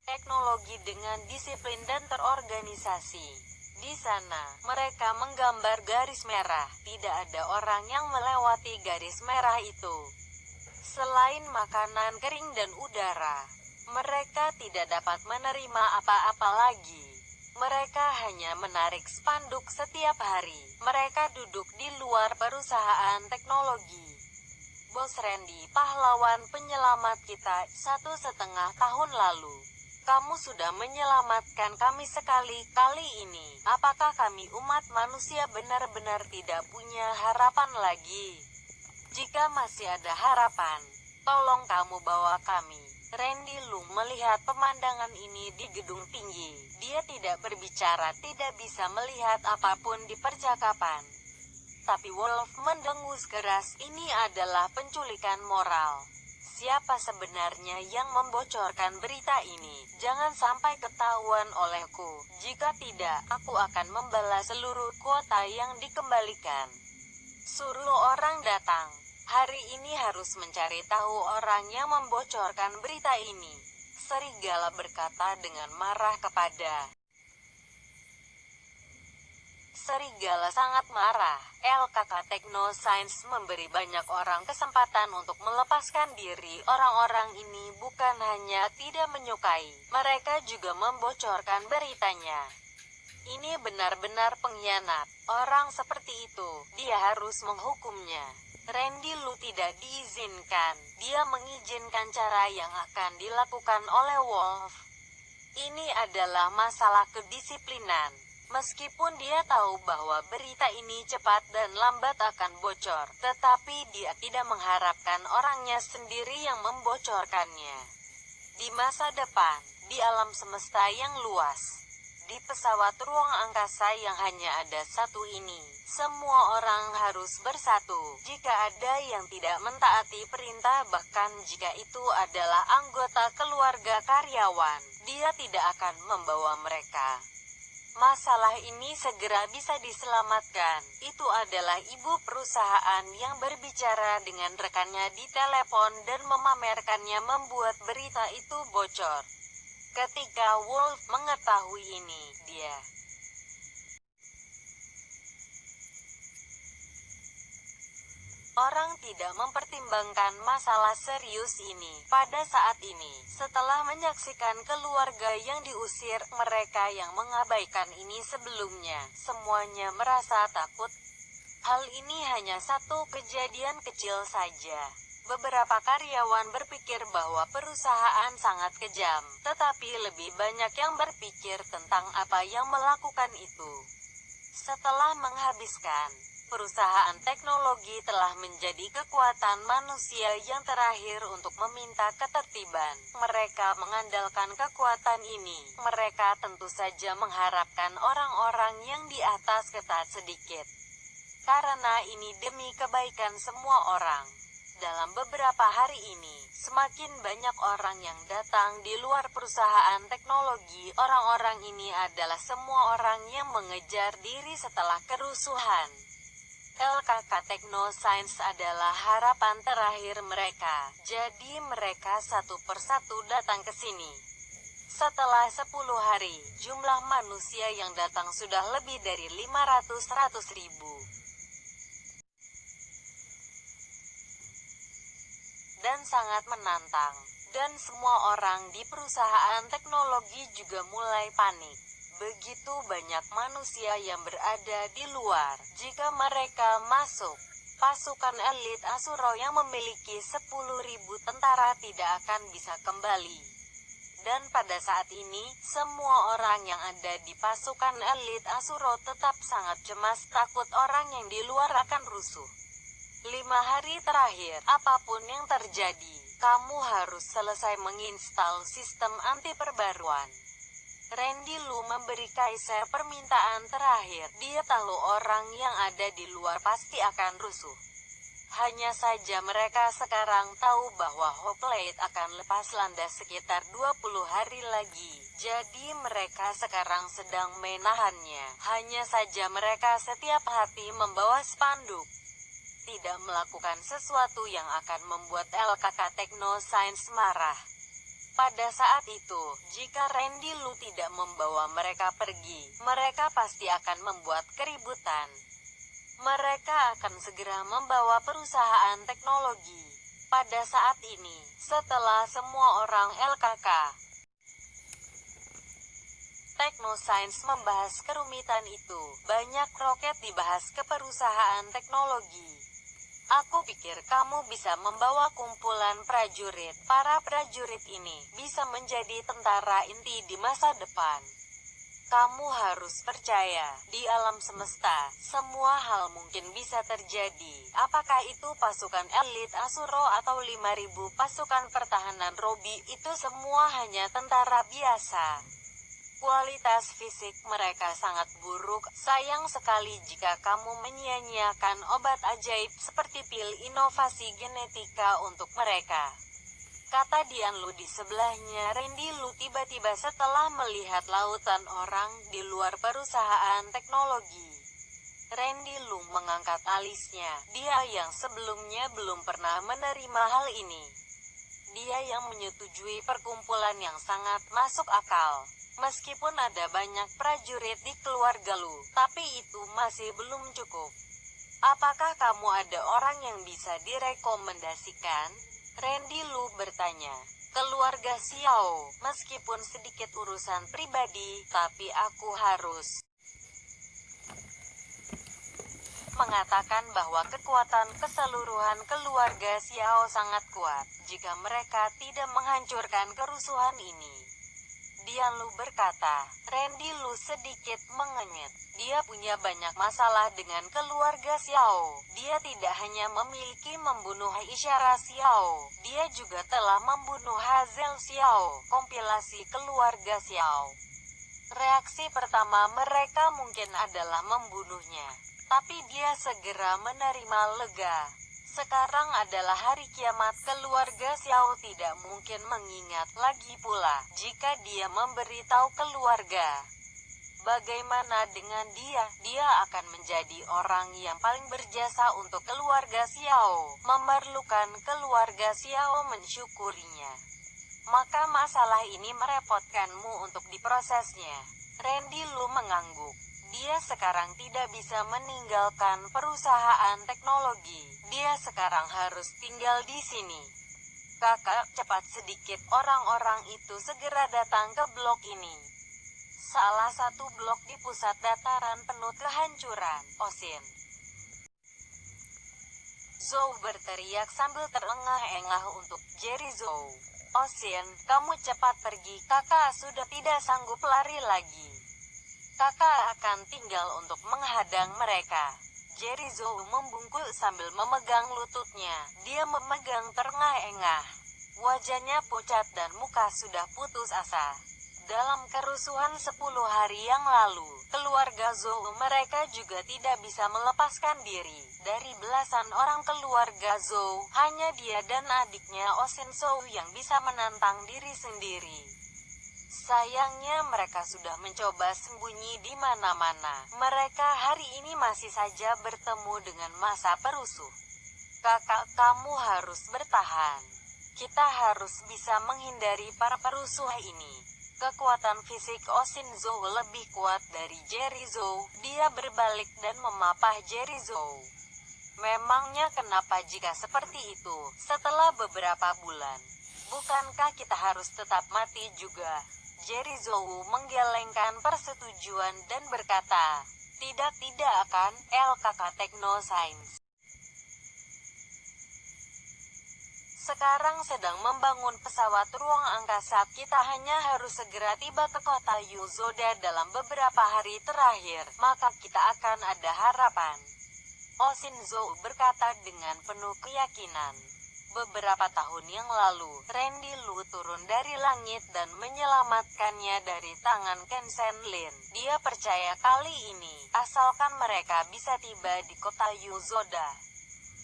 teknologi dengan disiplin dan terorganisasi. Di sana, mereka menggambar garis merah. Tidak ada orang yang melewati garis merah itu. Selain makanan kering dan udara, mereka tidak dapat menerima apa-apa lagi. Mereka hanya menarik spanduk setiap hari. Mereka duduk di luar perusahaan teknologi. Bos Randy, pahlawan penyelamat kita, 1,5 tahun lalu. Kamu sudah menyelamatkan kami sekali. Kali ini, apakah kami umat manusia benar-benar tidak punya harapan lagi? Jika masih ada harapan, tolong kamu bawa kami. Randy Lu melihat pemandangan ini di gedung tinggi. Dia tidak berbicara, tidak bisa melihat apapun di percakapan. Tapi Wolf mendengus keras, ini adalah penculikan moral. Siapa sebenarnya yang membocorkan berita ini? Jangan sampai ketahuan olehku. Jika tidak, aku akan membalas seluruh kuota yang dikembalikan. Suruh orang datang. Hari ini harus mencari tahu orang yang membocorkan berita ini. Serigala berkata dengan marah kepada serigala sangat marah. LKK Technoscience memberi banyak orang kesempatan untuk melepaskan diri. Orang-orang ini bukan hanya tidak menyukai, mereka juga membocorkan beritanya. Ini benar-benar pengkhianat. Orang seperti itu, dia harus menghukumnya. Randy Lu tidak diizinkan. Dia mengizinkan cara yang akan dilakukan oleh Wolf. Ini adalah masalah kedisiplinan. Meskipun dia tahu bahwa berita ini cepat dan lambat akan bocor, tetapi dia tidak mengharapkan orangnya sendiri yang membocorkannya. Di masa depan, di alam semesta yang luas, di pesawat ruang angkasa yang hanya ada satu ini, semua orang harus bersatu. Jika ada yang tidak mentaati perintah, bahkan jika itu adalah anggota keluarga karyawan, dia tidak akan membawa mereka. Masalah ini segera bisa diselamatkan. Itu adalah ibu perusahaan yang berbicara dengan rekannya di telepon dan memamerkannya membuat berita itu bocor. Ketika Wolf mengetahui ini, dia orang tidak mempertimbangkan masalah serius ini. Pada saat ini, setelah menyaksikan keluarga yang diusir, mereka yang mengabaikan ini sebelumnya, semuanya merasa takut. Hal ini hanya satu kejadian kecil saja. Beberapa karyawan berpikir bahwa perusahaan sangat kejam, tetapi lebih banyak yang berpikir tentang apa yang melakukan itu. Setelah menghabiskan, perusahaan teknologi telah menjadi kekuatan manusia yang terakhir untuk meminta ketertiban. Mereka mengandalkan kekuatan ini. Mereka tentu saja mengharapkan orang-orang yang di atas ketat sedikit. Karena ini demi kebaikan semua orang. Dalam beberapa hari ini, semakin banyak orang yang datang di luar perusahaan teknologi. Orang-orang ini adalah semua orang yang mengejar diri setelah kerusuhan. LKK Technoscience adalah harapan terakhir mereka. Jadi mereka satu persatu datang ke sini. Setelah 10 hari, jumlah manusia yang datang sudah lebih dari 500 ribu. Dan sangat menantang. Dan semua orang di perusahaan teknologi juga mulai panik. Begitu banyak manusia yang berada di luar. Jika mereka masuk, pasukan elit Asuro yang memiliki 10.000 tentara tidak akan bisa kembali. Dan pada saat ini, semua orang yang ada di pasukan elit Asuro tetap sangat cemas, takut orang yang di luar akan rusuh. 5 hari terakhir, apapun yang terjadi, kamu harus selesai menginstal sistem anti perbaruan. Randy Lu memberi Kaiser permintaan terakhir. Dia tahu orang yang ada di luar pasti akan rusuh. Hanya saja mereka sekarang tahu bahwa Hoplite akan lepas landas sekitar 20 hari lagi. Jadi mereka sekarang sedang menahannya. Hanya saja mereka setiap hati membawa spanduk. Tidak melakukan sesuatu yang akan membuat LKK Technoscience marah. Pada saat itu, jika Randy Lu tidak membawa mereka pergi, mereka pasti akan membuat keributan. Mereka akan segera membawa perusahaan teknologi. Pada saat ini, setelah semua orang LKK Technoscience membahas kerumitan itu, banyak roket dibahas ke perusahaan teknologi. Aku pikir kamu bisa membawa kumpulan prajurit. Para prajurit ini bisa menjadi tentara inti di masa depan. Kamu harus percaya, di alam semesta, semua hal mungkin bisa terjadi. Apakah itu pasukan elit Asuro atau 5.000 pasukan pertahanan Robi, itu semua hanya tentara biasa. Kualitas fisik mereka sangat buruk. Sayang sekali jika kamu menyia-nyiakan obat ajaib seperti pil inovasi genetika untuk mereka. Kata Dian Lu di sebelahnya. Randy Lu tiba-tiba setelah melihat lautan orang di luar perusahaan teknologi. Randy Lu mengangkat alisnya. Dia yang sebelumnya belum pernah menerima hal ini. Dia yang menyetujui perkumpulan yang sangat masuk akal. Meskipun ada banyak prajurit di keluarga Lu, tapi itu masih belum cukup. Apakah kamu ada orang yang bisa direkomendasikan? Randy Lu bertanya. Keluarga Xiao, meskipun sedikit urusan pribadi, tapi aku harus mengatakan bahwa kekuatan keseluruhan keluarga Xiao sangat kuat. Jika mereka tidak menghancurkan kerusuhan ini, Dian Lu berkata. Randy Lu sedikit mengenyit. Dia punya banyak masalah dengan keluarga Xiao. Dia tidak hanya memiliki membunuh Isyara Xiao, dia juga telah membunuh Hazel Xiao, kompilasi keluarga Xiao. Reaksi pertama mereka mungkin adalah membunuhnya. Tapi dia segera menerima lega. Sekarang adalah hari kiamat. Keluarga Xiao tidak mungkin mengingat lagi pula jika dia memberitahu keluarga. Bagaimana dengan dia? Dia akan menjadi orang yang paling berjasa untuk keluarga Xiao. Memerlukan keluarga Xiao mensyukurinya. Maka masalah ini merepotkanmu untuk diprosesnya. Randy Lu mengangguk. Dia sekarang tidak bisa meninggalkan perusahaan teknologi. Dia sekarang harus tinggal di sini. Kakak, cepat sedikit. Orang-orang itu segera datang ke blok ini. Salah satu blok di pusat dataran penuh kehancuran. Osin Zhou berteriak sambil terengah-engah untuk Jerry Zhou. Osin, kamu cepat pergi. Kakak sudah tidak sanggup lari lagi. Kakak akan tinggal untuk menghadang mereka. Jerry Zhou membungkuk sambil memegang lututnya. Dia memegang terengah-engah. Wajahnya pucat dan muka sudah putus asa. Dalam kerusuhan 10 hari yang lalu, keluarga Zhou mereka juga tidak bisa melepaskan diri. Dari belasan orang keluarga Zhou, hanya dia dan adiknya Osin Zhou yang bisa menantang diri sendiri. Sayangnya mereka sudah mencoba sembunyi di mana-mana. Mereka hari ini masih saja bertemu dengan masa perusuh. Kakak, kamu harus bertahan. Kita harus bisa menghindari para perusuh ini. Kekuatan fisik Osin Zhou lebih kuat dari Jerry Zhou. Dia berbalik dan memapah Jerry Zhou. Memangnya kenapa jika seperti itu? Setelah beberapa bulan, bukankah kita harus tetap mati juga? Jerry Zhou menggelengkan persetujuan dan berkata, tidak akan, LKK Technoscience sekarang sedang membangun pesawat ruang angkasa. Kita hanya harus segera tiba ke kota Yuzoda dalam beberapa hari terakhir, maka kita akan ada harapan. Osin Zhou berkata dengan penuh keyakinan. Beberapa tahun yang lalu, Randy Lu turun dari langit dan menyelamatkannya dari tangan Ken Sen Lin. Dia percaya kali ini, asalkan mereka bisa tiba di kota Yuzoda,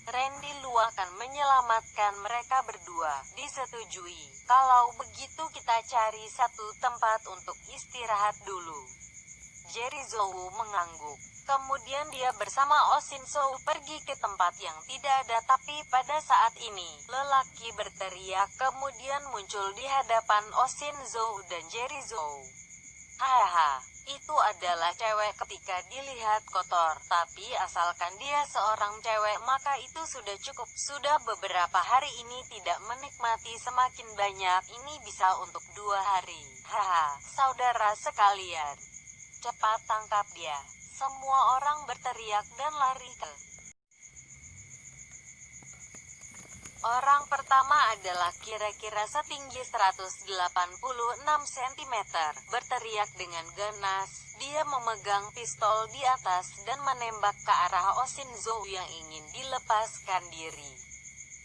Randy Lu akan menyelamatkan mereka berdua. Disetujui. Kalau begitu kita cari satu tempat untuk istirahat dulu. Jerry Zhou mengangguk. Kemudian dia bersama Oh Shin Soo pergi ke tempat yang tidak ada, tapi pada saat ini, lelaki berteriak kemudian muncul di hadapan Oh Shin Soo dan Jerry Soo. Hahaha, itu adalah cewek. Ketika dilihat kotor, tapi asalkan dia seorang cewek maka itu sudah cukup. Sudah beberapa hari ini tidak menikmati semakin banyak, ini bisa untuk 2 hari. Haha, saudara sekalian, cepat tangkap dia. Semua orang berteriak dan lari ke. Orang pertama adalah kira-kira setinggi 186 cm, berteriak dengan ganas. Dia memegang pistol di atas dan menembak ke arah Oh Shin Soo yang ingin dilepaskan diri.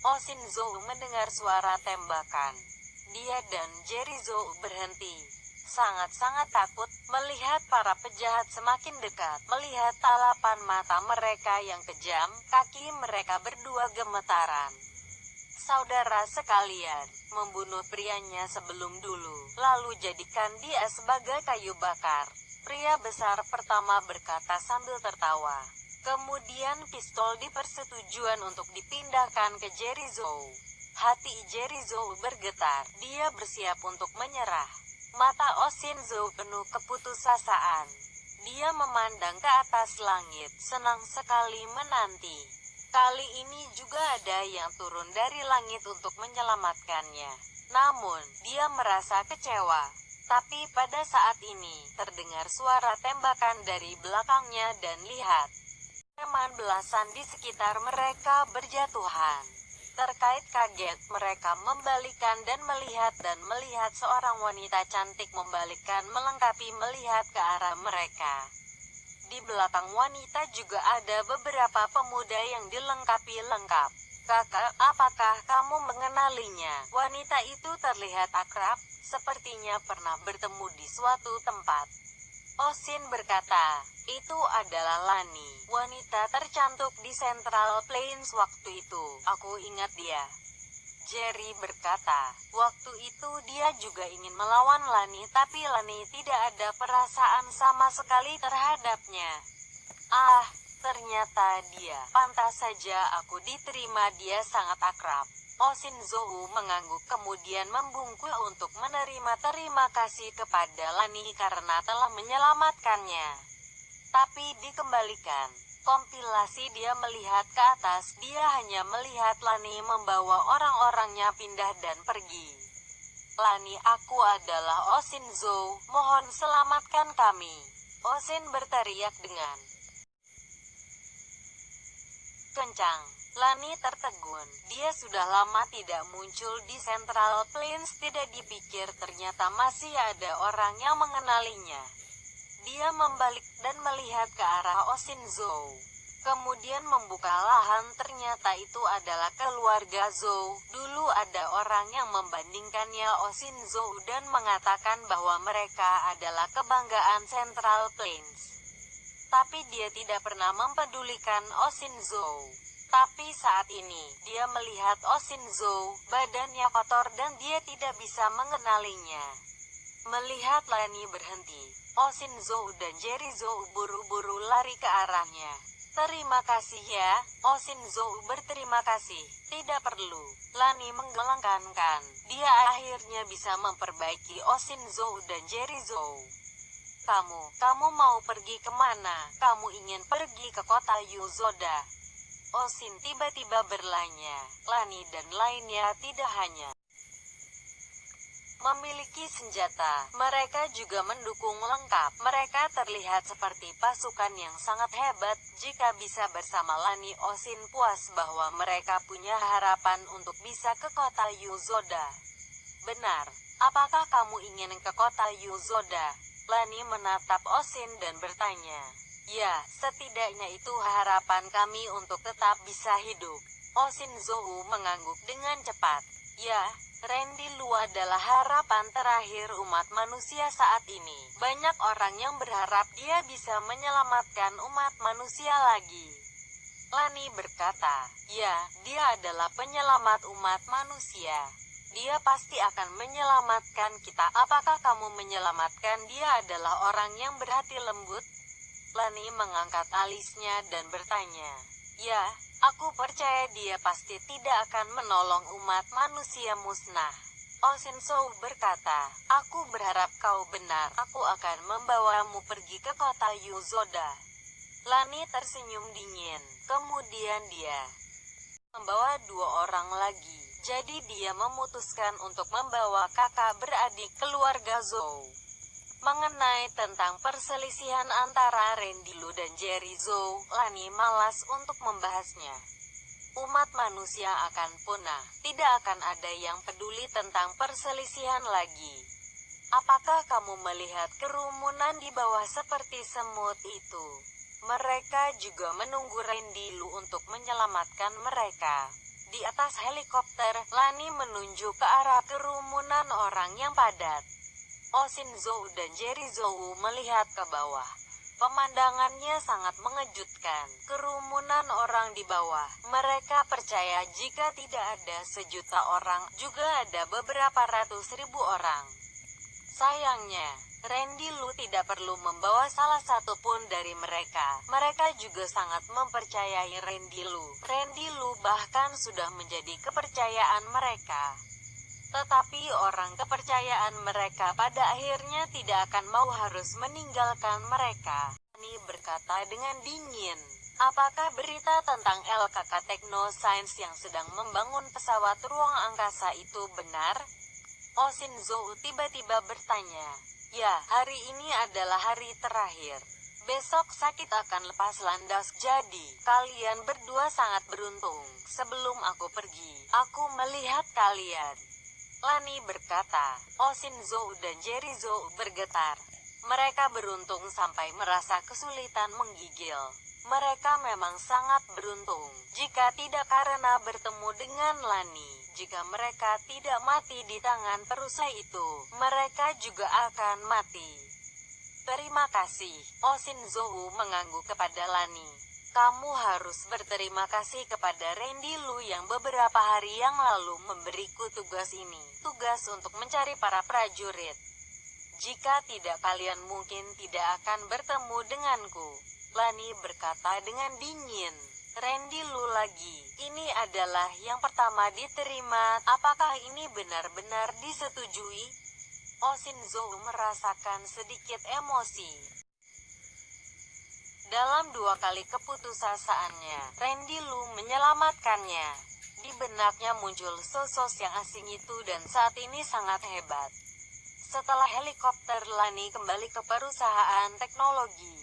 Oh Shin Soo mendengar suara tembakan. Dia dan Jerry Soo berhenti. Sangat-sangat takut melihat para penjahat semakin dekat. Melihat tatapan mata mereka yang kejam, kaki mereka berdua gemetaran. Saudara sekalian, membunuh prianya sebelum dulu, lalu jadikan dia sebagai kayu bakar. Pria besar pertama berkata sambil tertawa. Kemudian pistol dipersetujuan untuk dipindahkan ke Jerry Soo. Hati Jerry Soo bergetar, dia bersiap untuk menyerah. Mata Oh Shin Soo penuh keputusasaan. Dia memandang ke atas langit, senang sekali menanti. Kali ini juga ada yang turun dari langit untuk menyelamatkannya. Namun, dia merasa kecewa. Tapi pada saat ini, terdengar suara tembakan dari belakangnya dan lihat. Preman belasan di sekitar mereka berjatuhan. Terkait kaget, mereka membalikkan dan melihat seorang wanita cantik membalikkan melengkapi melihat ke arah mereka. Di belakang wanita juga ada beberapa pemuda yang dilengkapi lengkap. Kakak, apakah kamu mengenalinya? Wanita itu terlihat akrab, sepertinya pernah bertemu di suatu tempat. Oh Shin berkata, itu adalah Lani, wanita tercantik di Central Plains waktu itu. Aku ingat dia. Jerry berkata, waktu itu dia juga ingin melawan Lani, tapi Lani tidak ada perasaan sama sekali terhadapnya. Ah, ternyata dia. Pantas saja aku diterima, dia sangat akrab. Oh Shin Soo mengangguk kemudian membungkuk untuk menerima terima kasih kepada Lani karena telah menyelamatkannya. Tapi dikembalikan. Kompilasi dia melihat ke atas, dia hanya melihat Lani membawa orang-orangnya pindah dan pergi. Lani, aku adalah Oh Shin Soo, mohon selamatkan kami. Oh Shin berteriak dengan kencang. Lani tertegun, dia sudah lama tidak muncul di Central Plains, tidak dipikir ternyata masih ada orang yang mengenalinya. Dia membalik dan melihat ke arah Oh Shin Soo. Kemudian membuka lahan, ternyata itu adalah keluarga Soo. Dulu ada orang yang membandingkannya Oh Shin Soo dan mengatakan bahwa mereka adalah kebanggaan Central Plains. Tapi dia tidak pernah mempedulikan Oh Shin Soo. Tapi saat ini, dia melihat Oh Shin Soo, badannya kotor dan dia tidak bisa mengenalinya. Melihat Lani berhenti, Oh Shin Soo dan Jerry Soo buru-buru lari ke arahnya. Terima kasih ya, Oh Shin Soo berterima kasih. Tidak perlu. Lani menggelengkan. Dia akhirnya bisa memperbaiki Oh Shin Soo dan Jerry Soo. Kamu mau pergi kemana? Kamu ingin pergi ke kota Yuzoda? Oh Shin tiba-tiba bertanya. Lani dan lainnya tidak hanya memiliki senjata, mereka juga mendukung lengkap. Mereka terlihat seperti pasukan yang sangat hebat. Jika bisa bersama Lani, Oh Shin puas bahwa mereka punya harapan untuk bisa ke kota Yuzoda. Benar, apakah kamu ingin ke kota Yuzoda? Lani menatap Oh Shin dan bertanya. Ya, setidaknya itu harapan kami untuk tetap bisa hidup. Oh Shin Soo mengangguk dengan cepat. Ya, Randy Lu adalah harapan terakhir umat manusia saat ini. Banyak orang yang berharap dia bisa menyelamatkan umat manusia lagi. Lani berkata, ya, dia adalah penyelamat umat manusia. Dia pasti akan menyelamatkan kita. Apakah kamu menyelamatkan dia adalah orang yang berhati lembut? Lani mengangkat alisnya dan bertanya, "Ya, aku percaya dia pasti tidak akan menolong umat manusia musnah." Oh Shinzou berkata, "Aku berharap kau benar. Aku akan membawamu pergi ke kota Yuzoda." Lani tersenyum dingin. Kemudian dia membawa dua orang lagi. Jadi dia memutuskan untuk membawa kakak beradik keluarga Zhou. Mengenai tentang perselisihan antara Randy Lu dan Jerry Zhou, Lani malas untuk membahasnya. Umat manusia akan punah. Tidak akan ada yang peduli tentang perselisihan lagi. Apakah kamu melihat kerumunan di bawah seperti semut itu? Mereka juga menunggu Randy Lu untuk menyelamatkan mereka. Di atas helikopter, Lani menunjuk ke arah kerumunan orang yang padat. Oh Shinzou dan Jerry Zhou melihat ke bawah. Pemandangannya sangat mengejutkan. Kerumunan orang di bawah. Mereka percaya jika tidak ada sejuta orang, juga ada beberapa ratus ribu orang. Sayangnya, Randy Lu tidak perlu membawa salah satu pun dari mereka. Mereka juga sangat mempercayai Randy Lu. Randy Lu bahkan sudah menjadi kepercayaan mereka. Tetapi orang kepercayaan mereka pada akhirnya tidak akan mau harus meninggalkan mereka. Lani berkata dengan dingin, "Apakah berita tentang LKK Technoscience yang sedang membangun pesawat ruang angkasa itu benar?" Oh Shinzou tiba-tiba bertanya. "Ya, hari ini adalah hari terakhir. Besok sakit akan lepas landas, jadi kalian berdua sangat beruntung. Sebelum aku pergi, aku melihat kalian." Lani berkata. Oh Shinzou dan Jerry Zhou bergetar. Mereka beruntung sampai merasa kesulitan menggigil. Mereka memang sangat beruntung. Jika tidak karena bertemu dengan Lani, jika mereka tidak mati di tangan perusahaan itu, mereka juga akan mati. "Terima kasih." Oh Shinzou mengangguk kepada Lani. "Kamu harus berterima kasih kepada Randy Lu yang beberapa hari yang lalu memberiku tugas ini. Tugas untuk mencari para prajurit. Jika tidak kalian mungkin tidak akan bertemu denganku." Lani berkata dengan dingin. "Randy Lu lagi. Ini adalah yang pertama diterima. Apakah ini benar-benar disetujui?" Oh Shinzou merasakan sedikit emosi. Dalam dua kali keputusasanya, Randy Lu menyelamatkannya. Di benaknya muncul sosok yang asing itu dan saat ini sangat hebat. Setelah helikopter Lani kembali ke perusahaan teknologi,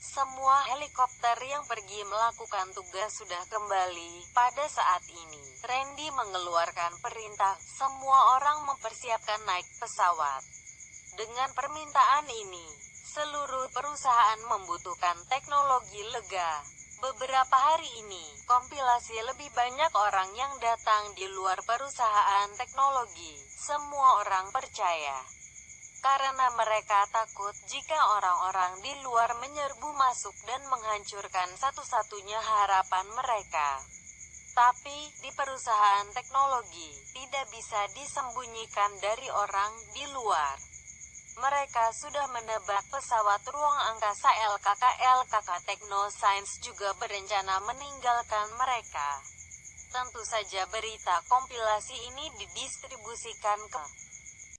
semua helikopter yang pergi melakukan tugas sudah kembali. Pada saat ini, Randy mengeluarkan perintah, semua orang mempersiapkan naik pesawat. Dengan permintaan ini, seluruh perusahaan membutuhkan teknologi lega. Beberapa hari ini, kompilasi lebih banyak orang yang datang di luar perusahaan teknologi. Semua orang percaya. Karena mereka takut jika orang-orang di luar menyerbu masuk dan menghancurkan satu-satunya harapan mereka. Tapi, di perusahaan teknologi, tidak bisa disembunyikan dari orang di luar. Mereka sudah menebak pesawat ruang angkasa LKK Technoscience juga berencana meninggalkan mereka. Tentu saja berita kompilasi ini didistribusikan ke